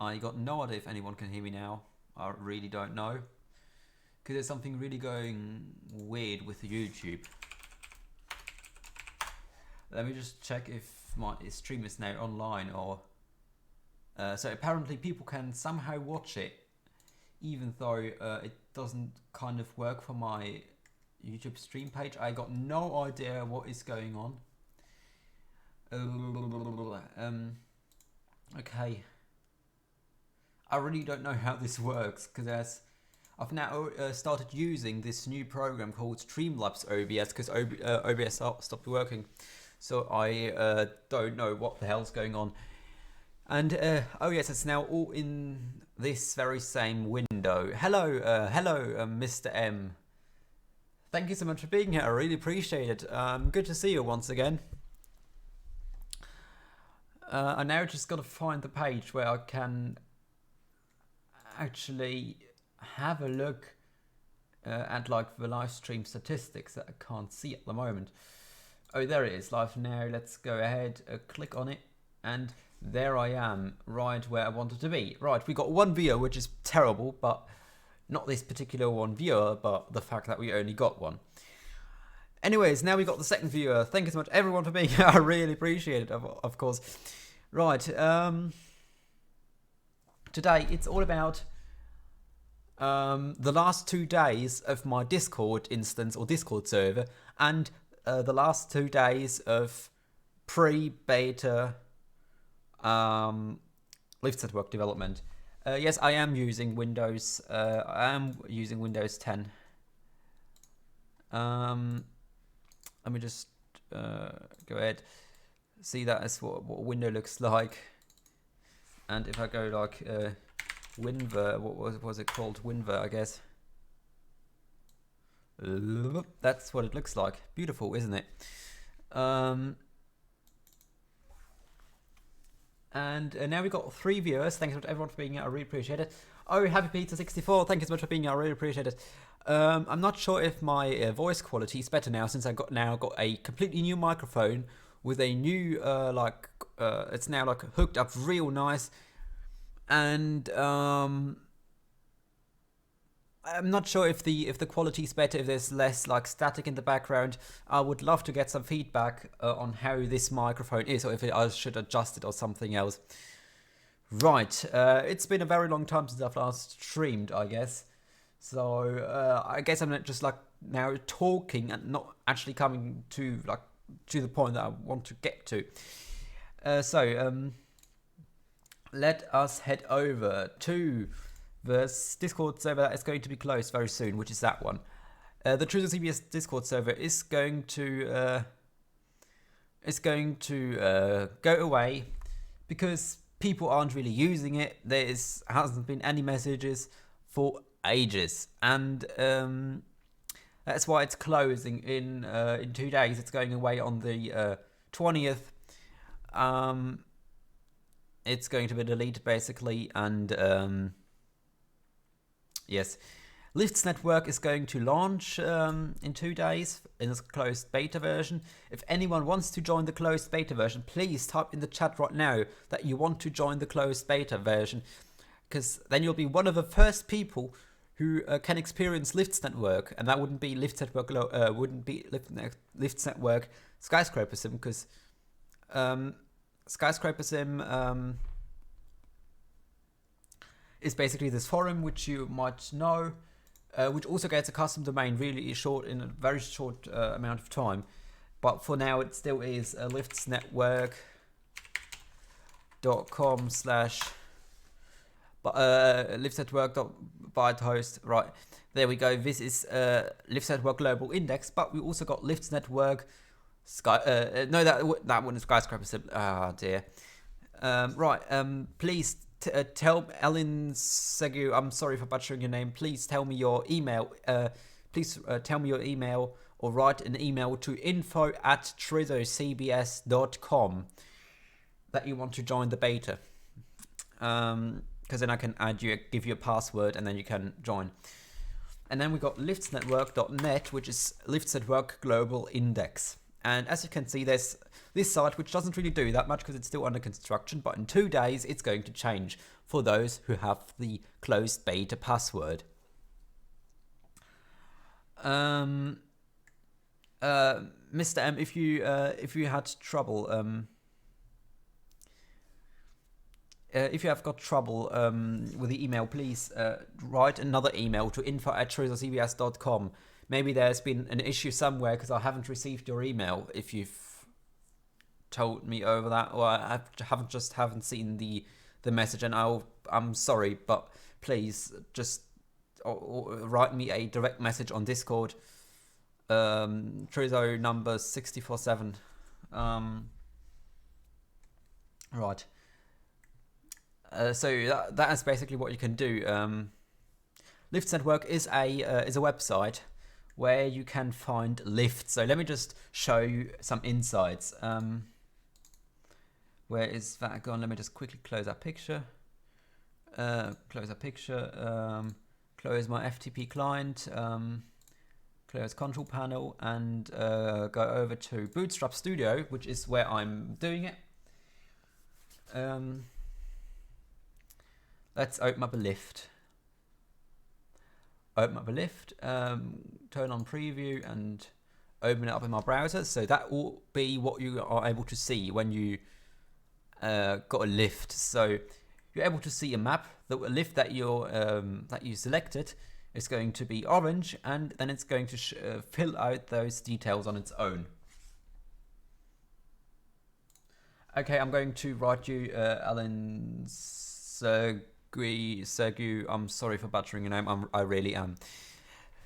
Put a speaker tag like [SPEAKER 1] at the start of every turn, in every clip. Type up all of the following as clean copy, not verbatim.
[SPEAKER 1] I got no idea if anyone can hear me now. I really don't know. Because there's something really going weird with YouTube. Let me just check if my stream is now online or... so apparently people can somehow watch it, even though it doesn't kind of work for my YouTube stream page. I got no idea what is going on. Okay. I really don't know how this works, because I've now started using this new program called Streamlabs OBS, because OBS stopped working. So I don't know what the hell's going on. And oh yes, it's now all in this very same window. Hello, Mr. M. Thank you so much for being here. I really appreciate it. Good to see you once again. I now just got to find the page where I can actually have a look at like the live stream statistics that I can't see at the moment. Oh, there it is, live now. Let's go ahead, click on it, and there I am, right where I wanted to be. Right, we got one viewer, which is terrible, but not this particular one viewer, but the fact that we only got one. Anyways, now we got the second viewer. Thank you so much, everyone, for being here. I really appreciate it, of course. Right, today it's all about the last 2 days of my Discord instance or Discord server, and the last 2 days of pre-beta Liftsnetwork development. Yes, I am using Windows. I am using Windows 10. Let me just go ahead. See that as what a window looks like. And if I go like WinVer, what was it called? WinVer, I guess. That's what it looks like. Beautiful, isn't it? And now we've got 3 viewers. Thanks so much everyone for being here. I really appreciate it. Oh, Happy Pizza 64. Thank you so much for being here. I really appreciate it. I'm not sure if my voice quality is better now, since I now got a completely new microphone with a new it's now like hooked up real nice, and I'm not sure if the quality is better, if there's less like static in the background. I would love to get some feedback on how this microphone is, or if I should adjust it or something else. Right, it's been a very long time since I've last streamed, I guess. So I guess I'm not just like now talking and not actually coming to like to the point that I want to get to. So let us head over to the Discord server that is going to be closed very soon, which is that one. The True CBS Discord server is going to go away because people aren't really using it. There hasn't been any messages for ages, and that's why it's closing in 2 days. It's going away on the 20th. It's going to be deleted basically, and yes, Liftsnetwork is going to launch in 2 days in a closed beta version. If anyone wants to join the closed beta version, please type in the chat right now that you want to join the closed beta version, because then you'll be one of the first people who can experience Liftsnetwork, and that wouldn't be Liftsnetwork Skyscraper Sim, because Skyscraper Sim is basically this forum, which you might know, which also gets a custom domain really short, in a very short amount of time. But for now, it still is liftsnetwork.com/ liftsnetwork.bytehost. Right, there we go. This is Liftsnetwork Global Index, but we also got Liftsnetwork no, that one is Skyscraper Sim. Ah, dear. Right, please tell Ellen Segu, I'm sorry for butchering your name. Please tell me your email. Please tell me your email, or write an email to info@trizocbs.com that you want to join the beta. Because then I can add you, give you a password, and then you can join. And then we got liftsnetwork.net, which is Liftsnetwork Global Index. And as you can see, there's this site which doesn't really do that much because it's still under construction, but in 2 days it's going to change for those who have the closed beta password. Mr. M, if you had trouble, if you have got trouble with the email, please write another email to info@cbs.com. Maybe there's been an issue somewhere because I haven't received your email. If you've told me over that, or I haven't seen the message, and I'm sorry, but please just write me a direct message on Discord. Trizo number 647. Right. So that is basically what you can do. Liftsnetwork is a website where you can find lifts. So let me just show you some insights. Where is that gone? Let me just quickly close that picture. Close my FTP client. Close control panel and go over to Bootstrap Studio, which is where I'm doing it. Let's open up a lift. Turn on preview and open it up in my browser. So that will be what you are able to see when you got a lift. So you're able to see a map. The lift that you selected is going to be orange, and then it's going to fill out those details on its own. Okay, I'm going to write you Alan Sergu. I'm sorry for butchering your name. I really am.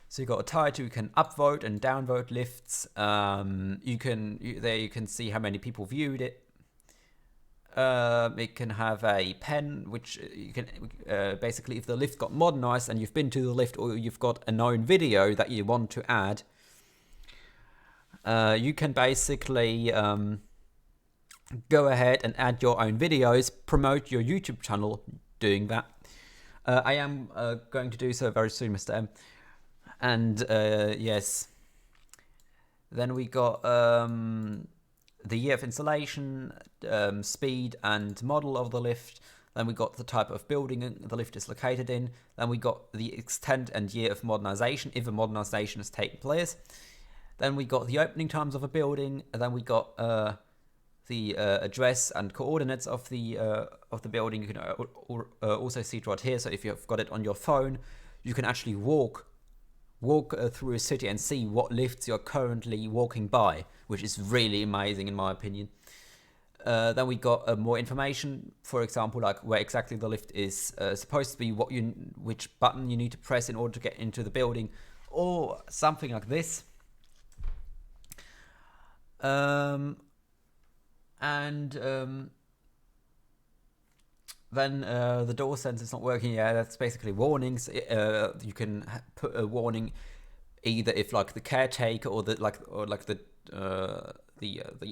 [SPEAKER 1] So you got a title. You can upvote and downvote lifts. You can see how many people viewed it. It can have a pen, which you can basically, if the lift got modernized and you've been to the lift, or you've got a known video that you want to add, you can basically go ahead and add your own videos, promote your YouTube channel doing that. I am going to do so very soon, Mr. M. And yes, then we got the year of installation, speed and model of the lift. Then we got the type of building the lift is located in. Then we got the extent and year of modernization, if a modernization has taken place. Then we got the opening times of a building. And then we got the address and coordinates of the building. You can also see it right here. So if you've got it on your phone, you can actually walk through a city and see what lifts you're currently walking by, which is really amazing in my opinion. Then we got more information, for example, like where exactly the lift is supposed to be, which button you need to press in order to get into the building, or something like this. Then the door sensor is not working. Yeah, that's basically warnings. You can put a warning either if like the caretaker or the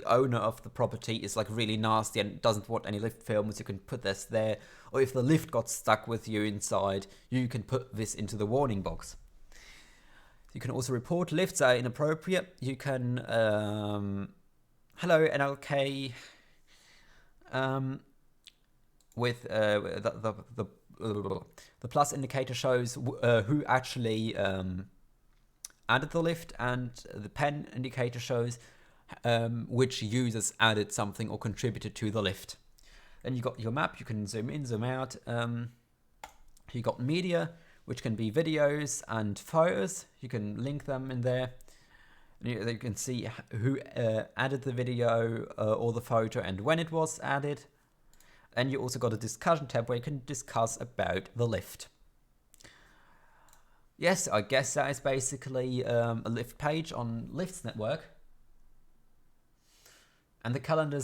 [SPEAKER 1] owner of the property is like really nasty and doesn't want any lift films. You can put this there, or if the lift got stuck with you inside, you can put this into the warning box. You can also report lifts are inappropriate. You can hello NLK. With the plus indicator shows who actually added the lift, and the pen indicator shows which users added something or contributed to the lift. Then you got your map. You can zoom in, zoom out. You got media, which can be videos and photos. You can link them in there. You can see who added the video or the photo and when it was added. And you also got a discussion tab where you can discuss about the lift. Yes, I guess that is basically a lift page on Liftsnetwork. And the calendar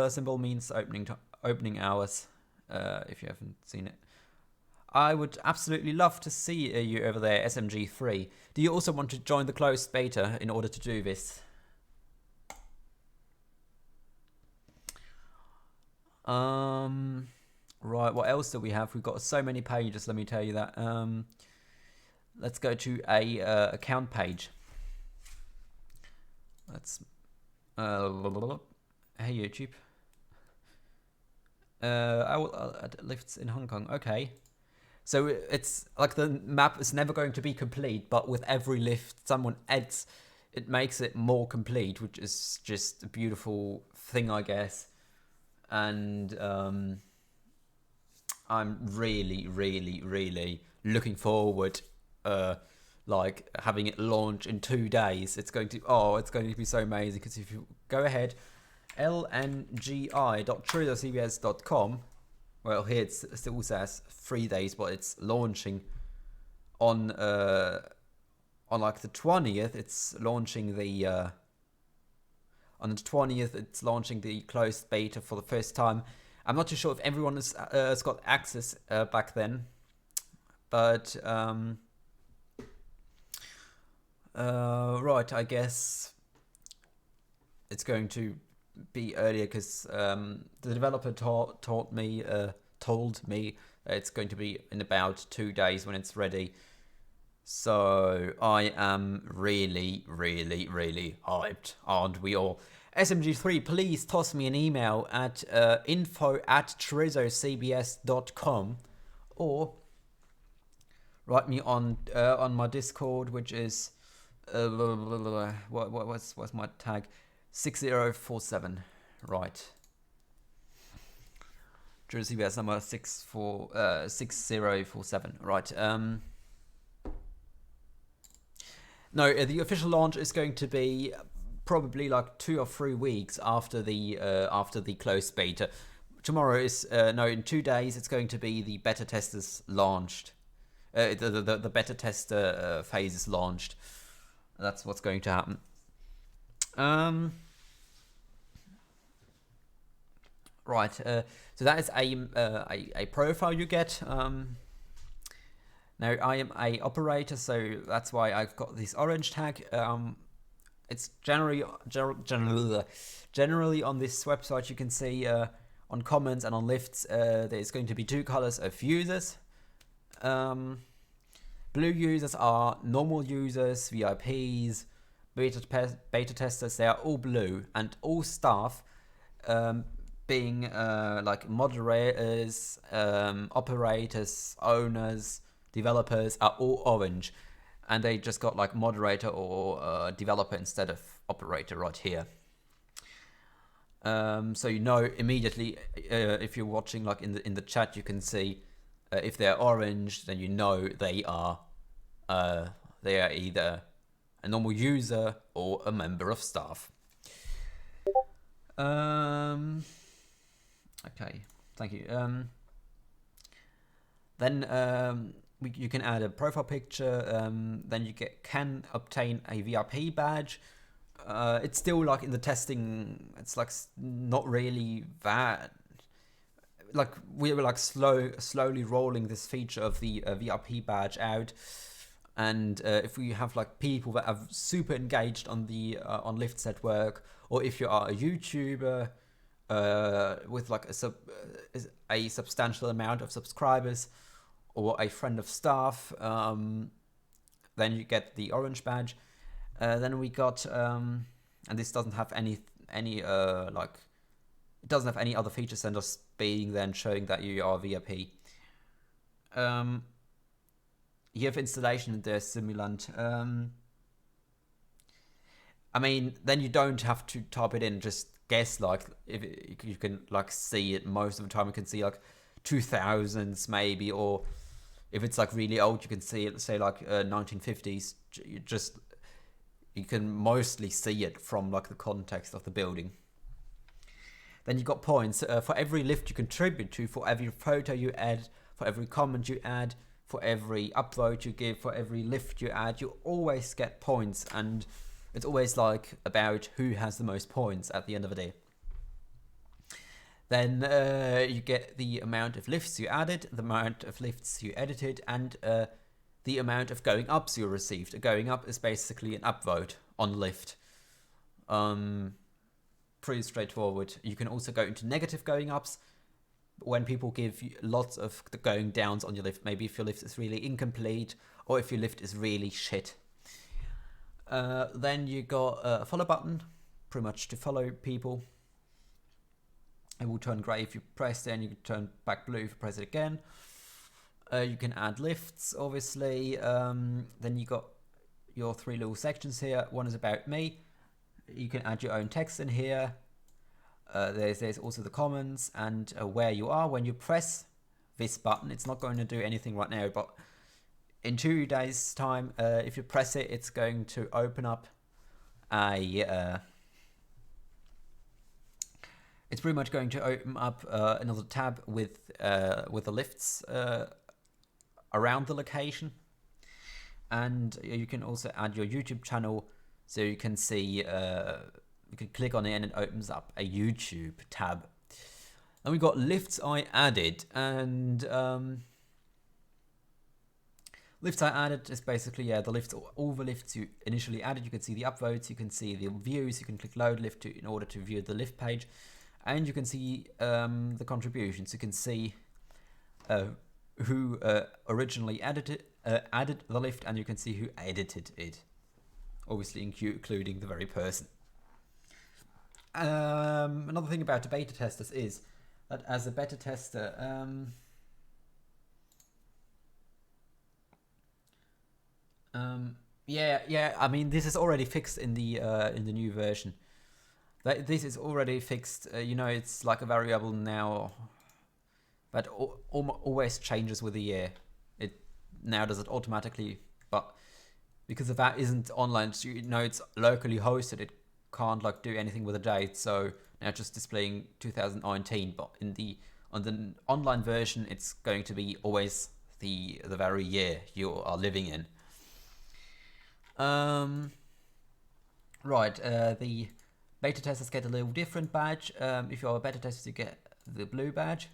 [SPEAKER 1] symbol means opening hours, if you haven't seen it. I would absolutely love to see you over there, SMG3. Do you also want to join the closed beta in order to do this? Right, what else do we have? We've got so many pages, let me tell you that. Let's go to a account page. Hey YouTube. I will at lifts in Hong Kong. Okay. So it's like the map is never going to be complete, but with every lift someone adds, it makes it more complete, which is just a beautiful thing, I guess. And I'm really, really, really looking forward, like having it launch in 2 days. It's going to be so amazing, because if you go ahead, lngi.truthocbs.com. Well, here it still says 3 days, but it's launching on like the 20th. It's launching the on the 20th. It's launching the closed beta for the first time. I'm not too sure if everyone has got access back then, but right, I guess it's going to be earlier, because the developer told me it's going to be in about 2 days when it's ready. So I am really, really, really hyped, aren't we all? SMG3, please toss me an email at info@trezzocbs.com, or write me on my Discord, which is what's my tag? 6047, right? CBS number 6047, right? No, the official launch is going to be probably like 2 or 3 weeks after the closed beta. Tomorrow is no, in 2 days it's going to be the beta testers launched. The beta tester phase is launched. That's what's going to happen. Right, so that is a profile you get. Now I am a operator, so that's why I've got this orange tag. It's generally on this website you can see on comments and on lifts there's going to be 2 colors of users. Blue users are normal users, VIPs, beta testers. They are all blue, and all staff, being like moderators, operators, owners, developers, are all orange, and they just got like moderator or developer instead of operator right here. So you know immediately if you're watching, like in the chat, you can see if they're orange, then you know they are either a normal user or a member of staff. Okay, thank you. Then you can add a profile picture. Then you can obtain a VIP badge. It's still like in the testing. It's like not really that. Like we were like slowly rolling this feature of the VIP badge out. And if we have like people that are super engaged on the on Liftsnetwork, or if you are a YouTuber with like a substantial amount of subscribers, or a friend of staff, then you get the orange badge. Then we got and this doesn't have any like, it doesn't have any other features than just being then showing that you are VIP. You have installation in the simulant. I mean, then you don't have to type it in. Just guess, like, if you can like see it most of the time. You can see like 2000s maybe, or if it's like really old, you can see it, say like 1950s. You can mostly see it from like the context of the building. Then you got points for every lift you contribute to, for every photo you add, for every comment you add, for every upvote you give, for every lift you add. You always get points, and it's always like about who has the most points at the end of the day. Then you get the amount of lifts you added, the amount of lifts you edited, and the amount of going ups you received. A going up is basically an upvote on lift. Pretty straightforward. You can also go into negative going ups when people give you lots of the going downs on your lift. Maybe if your lift is really incomplete, or if your lift is really shit. Then you got a follow button. pretty much to follow people. It will turn grey if you press it, and you can turn back blue if you press it again. You can add lifts, obviously. Then you got your 3 little sections here. One is about me. You can add your own text in here. There's also the comments and where you are. When you press this button, it's not going to do anything right now, but in 2 days time, if you press it, it's going to open up a it's pretty much going to open up another tab with the lifts around the location. And you can also add your YouTube channel, so you can see, you can click on it and it opens up a YouTube tab. And we've got lifts I added, and lifts I added is basically, the lifts, all the lifts you initially added. You can see the upvotes, you can see the views, you can click load lift in order to view the lift page, and you can see the contributions. You can see who originally added the lift, and you can see who edited it, obviously including the very person. Another thing about the beta testers is that as a beta tester, I mean, this is already fixed in the new version. This is already fixed. It's like a variable now, but always changes with the year. It now does it automatically, but because of that isn't online, so it's locally hosted, it can't like do anything with the date. So now it's just displaying 2019, but on the online version, it's going to be always the very year you are living in. The beta testers get a little different badge. If you're a beta tester, you get the blue badge,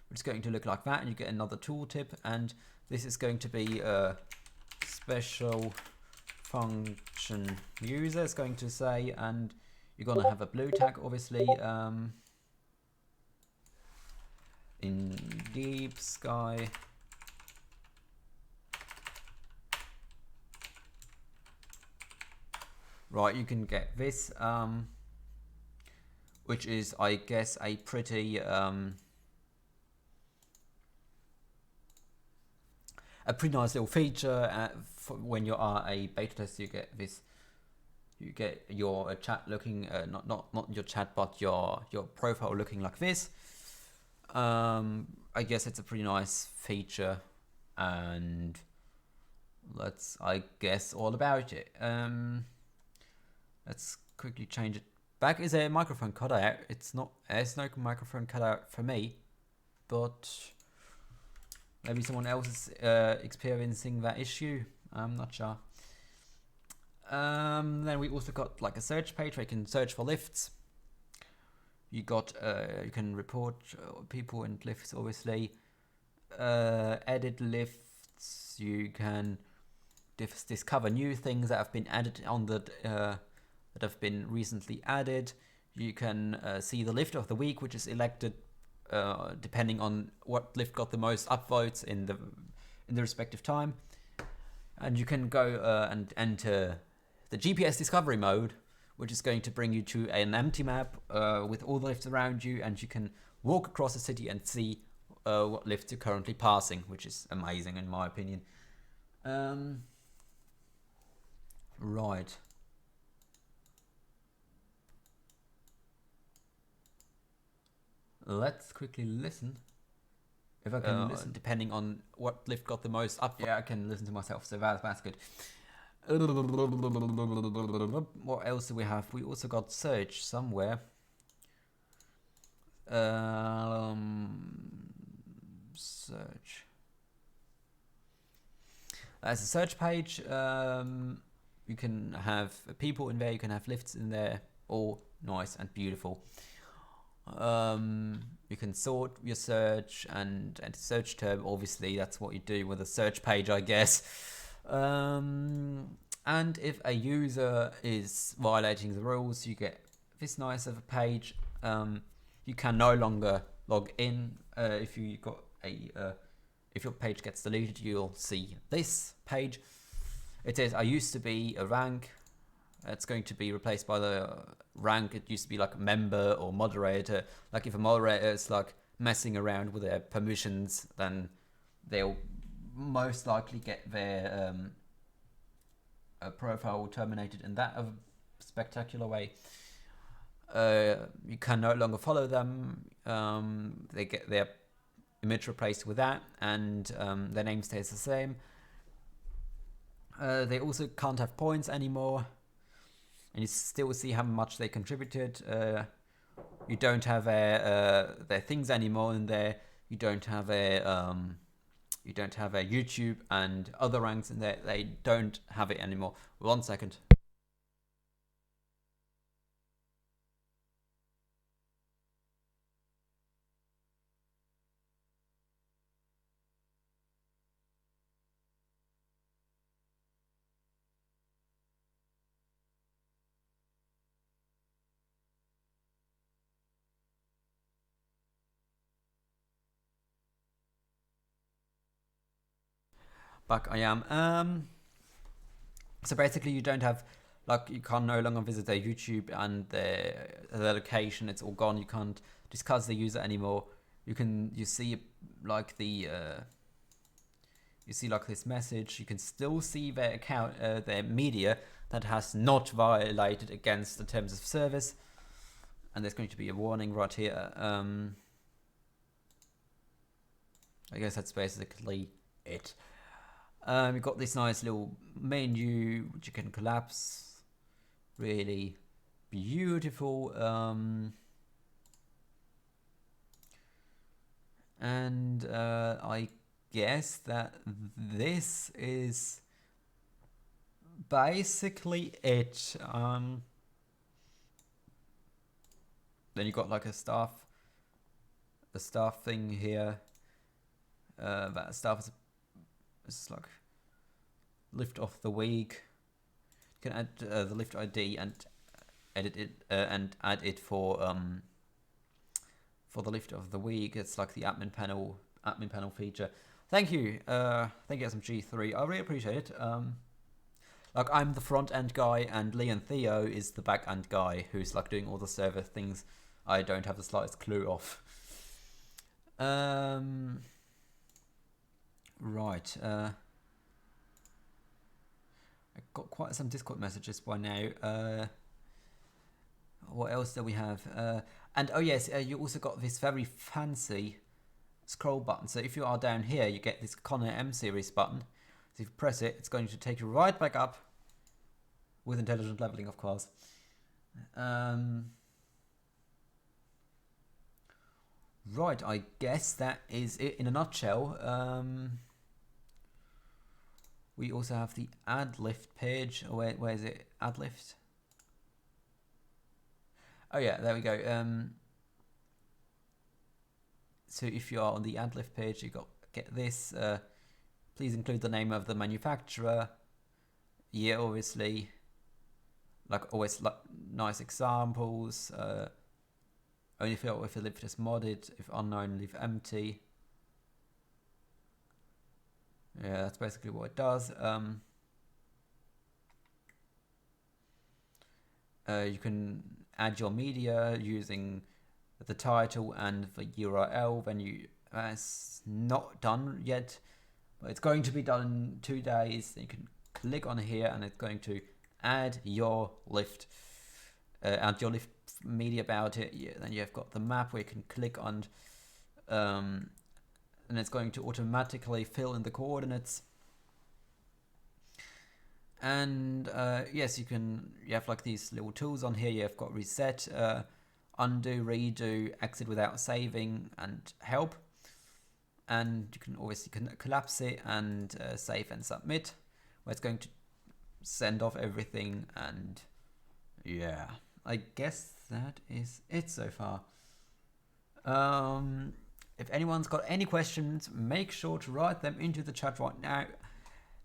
[SPEAKER 1] which is going to look like that, and you get another tooltip, and this is going to be a special function user, it's going to say, and you're going to have a blue tag, obviously, in deep sky. Right, you can get this, which is, I guess, a pretty nice little feature. When you are a beta tester, you get this. You get your chat looking, not your chat, but your profile looking like this. I guess it's a pretty nice feature, and that's, I guess, all about it. Let's quickly change it back. Is there a microphone cutout? There's no microphone cutout for me, but maybe someone else is experiencing that issue. I'm not sure. Then we also got like a search page where you can search for lifts. You can report people and lifts, obviously. Edit lifts. You can discover new things that have been added on that have been recently added. You can see the lift of the week, which is elected depending on what lift got the most upvotes in the respective time. And you can go and enter the GPS discovery mode, which is going to bring you to an empty map with all the lifts around you, and you can walk across the city and see what lifts you're currently passing, which is amazing in my opinion. Right. Let's quickly listen. If I can listen, depending on what lift got the most up. Yeah, I can listen to myself, so that's good. What else do we have? We also got search somewhere. Search. As a search page, you can have people in there, you can have lifts in there, all nice and beautiful. You can sort your search and search term, obviously that's what you do with a search page, I guess. And if a user is violating the rules, you get this nice of a page. You can no longer log in. If your page gets deleted, you'll see this page. It says, I used to be a rank It's going to be replaced by the rank. It used to be like a member or moderator. Like if a moderator is like messing around with their permissions, then they'll most likely get their profile terminated in that spectacular way. You can no longer follow them. They get their image replaced with that, and their name stays the same. They also can't have points anymore, and you still see how much they contributed. You don't have their things anymore in there. You don't have a YouTube and other ranks in there. They don't have it anymore. 1 second. Back I am. So basically you don't have, like, you can no longer visit their YouTube and their location. It's all gone. You can't discuss the user anymore. You see like the you see like this message. You can still see their account, their media that has not violated against the terms of service, and there's going to be a warning right here. I guess that's basically it. You've got this nice little menu which you can collapse. Really beautiful. And I guess that this is basically it. Then you got like a staff thing here. That staff is like lift of the week. You can add the lift ID and edit it and add it for the lift of the week. It's like the admin panel feature. Thank you SMG3. I really appreciate it. Like, I'm the front end guy, and Lee and Theo is the back end guy who's like doing all the server things I don't have the slightest clue of. Right. I got quite some Discord messages by now. What else do we have? And oh yes, you also got this very fancy scroll button. So if you are down here, you get this Connor M series button. So if you press it, it's going to take you right back up with intelligent leveling, of course. Right, I guess that is it in a nutshell. We also have the add lift page. Where is it? Add lift. Oh yeah, there we go. So if you are on the add lift page, you get this. Please include the name of the manufacturer. Yeah, obviously. Like always, like nice examples. Only fill if the lift is modded. If unknown, leave empty. Yeah, that's basically what it does. You can add your media using the title and the URL. When it's not done yet, but it's going to be done in 2 days. You can click on here, and it's going to add your lift. Add your lift media about it. Yeah, then you've got the map where you can click on, and it's going to automatically fill in the coordinates. And yes, you have like these little tools on here. You've got reset, undo, redo, exit without saving, and help. And you can obviously collapse it and save and submit, where it's going to send off everything. And yeah, I guess that is it so far. If anyone's got any questions, make sure to write them into the chat right now,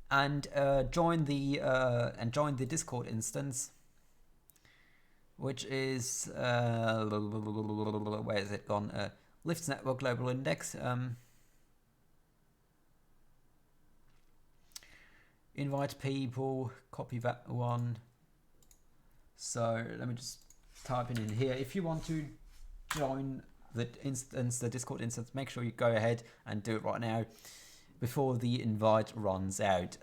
[SPEAKER 1] and join the Discord instance, which is where is it gone? Liftsnetwork Global Index. Invite people, copy that one. So let me just type in here. If you want to join the instance, the Discord instance, make sure you go ahead and do it right now before the invite runs out.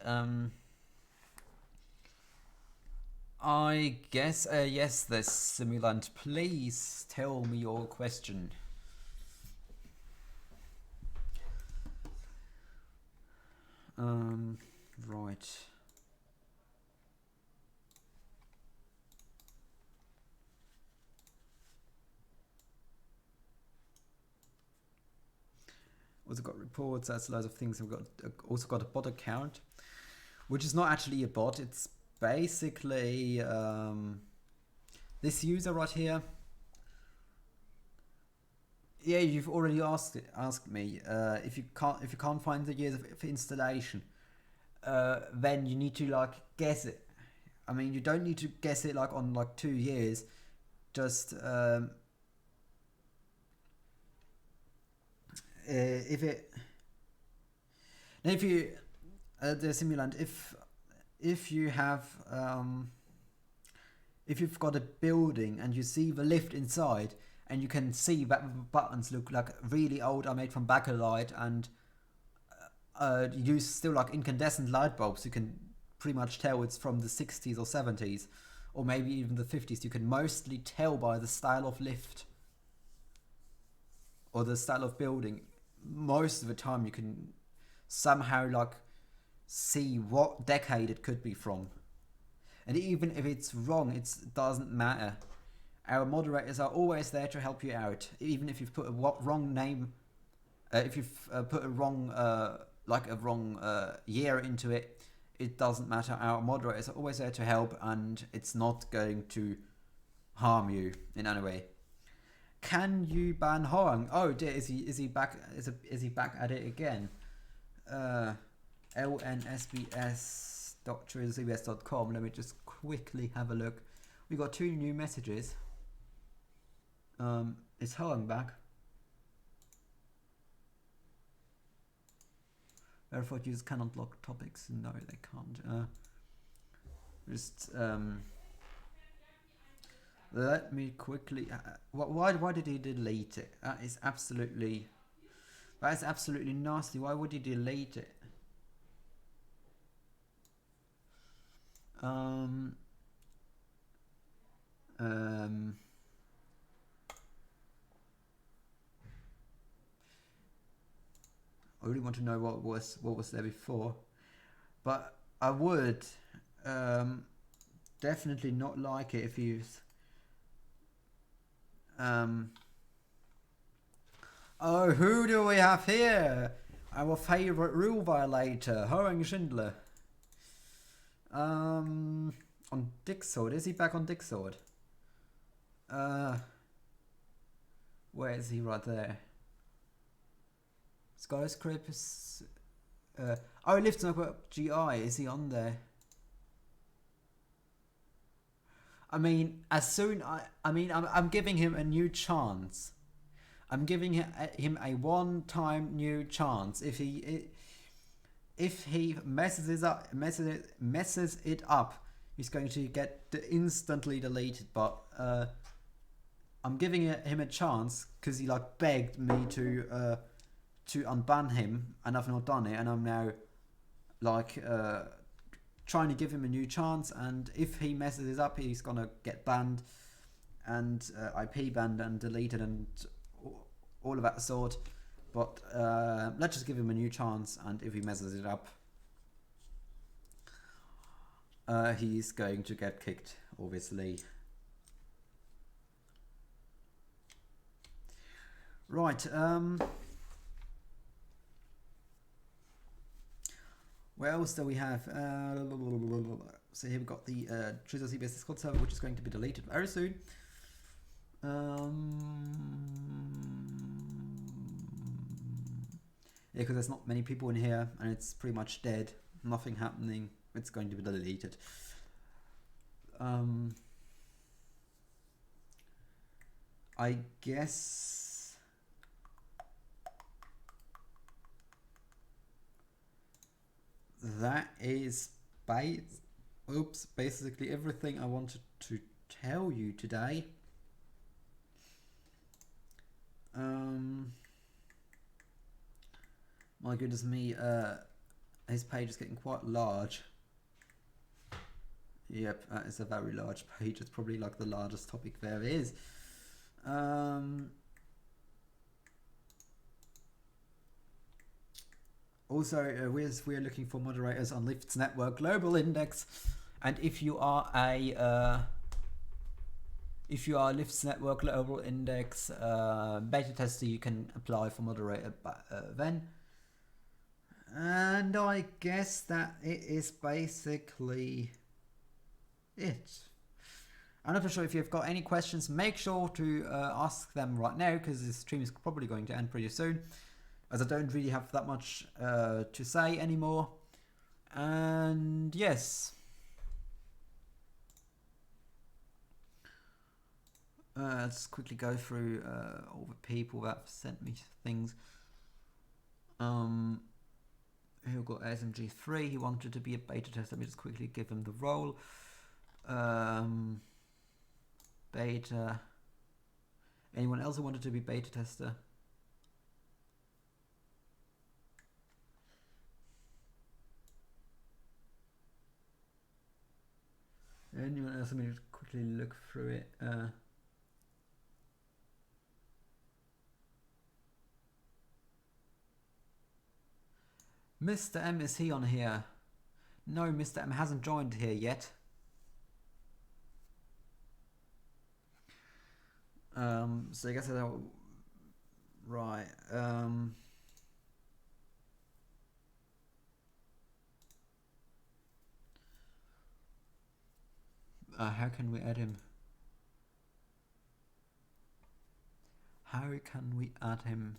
[SPEAKER 1] I guess, yes, the simulant. Please tell me your question. Right. Also got reports, that's loads of things. We've got also got a bot account, which is not actually a bot. It's basically this user right here. Yeah, you've already asked me if you can't find the years of installation, then you need to like guess it. I mean, you don't need to guess it like on like 2 years. Just if you the simulant, if you have if you've got a building and you see the lift inside and you can see that the buttons look like really old, are made from bakelite, and use still like incandescent light bulbs, you can pretty much tell it's from the 60s or 70s or maybe even the 50s. You can mostly tell by the style of lift or the style of building. Most of the time you can somehow like see what decade it could be from. And even if it's wrong, it doesn't matter. Our moderators are always there to help you out. Even if you've put a wrong name, if you've put a wrong year into it, it doesn't matter. Our moderators are always there to help, and it's not going to harm you in any way. Can you ban Horang? Oh dear, is he back? Is he back at it again? lnsbs.cbs.com. Let me just quickly have a look. We got 2 new messages. Is Horang back? Verified users cannot block topics. No, they can't. Let me quickly. Why did he delete it? That is absolutely nasty. Why would he delete it? I really want to know what was there before, but I would definitely not like it if you. Oh, who do we have here? Our favorite rule violator, Horang Schindler. On Dixord. Is he back on Dixord? Where is he? Right there. Skyscrapers. Oh, Liftsnetwork GI. Is he on there? I mean, I'm giving him a new chance. I'm giving him a one-time new chance. If he messes it up, he's going to get instantly deleted. But I'm giving him a chance because he like begged me to unban him, and I've not done it, and I'm now like trying to give him a new chance. And if he messes it up, he's gonna get banned and IP banned and deleted and all of that sort. But let's just give him a new chance, and if he messes it up, he's going to get kicked, obviously. Right. What else do we have? So here we've got the Trizzo CBS Discord server, which is going to be deleted very soon. Yeah, because there's not many people in here, and it's pretty much dead. Nothing happening. It's going to be deleted. I guess that is basically everything I wanted to tell you today. My goodness me, his page is getting quite large. Yep, that is a very large page. It's probably like the largest topic there is. Also, we're looking for moderators on Liftsnetwork Global Index, and if you are a Liftsnetwork Global Index beta tester, you can apply for moderator then. And I guess that it is basically it. I'm not sure if you've got any questions. Make sure to ask them right now, because this stream is probably going to end pretty soon, as I don't really have that much to say anymore. And yes, let's quickly go through all the people that sent me things. Who got SMG3? He wanted to be a beta tester. Let me just quickly give him the role. Beta. Anyone else who wanted to be beta tester? Anyone else? Let me just quickly look through it. Mr. M, is he on here? No, Mr. M hasn't joined here yet. So I guess I'll... Right. How can we add him? How can we add him?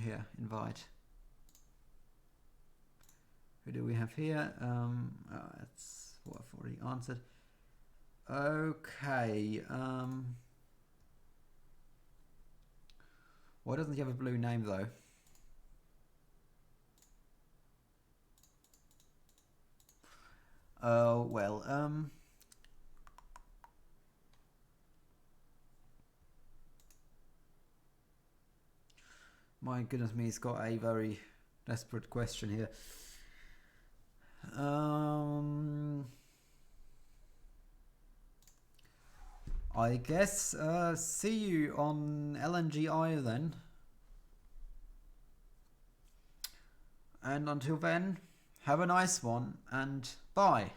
[SPEAKER 1] Here, invite. Who do we have here? That's what I've already answered. Okay. Why doesn't he have a blue name though? Oh well. My goodness me, he's got a very desperate question here. I guess see you on LNGI then. And until then, have a nice one and bye.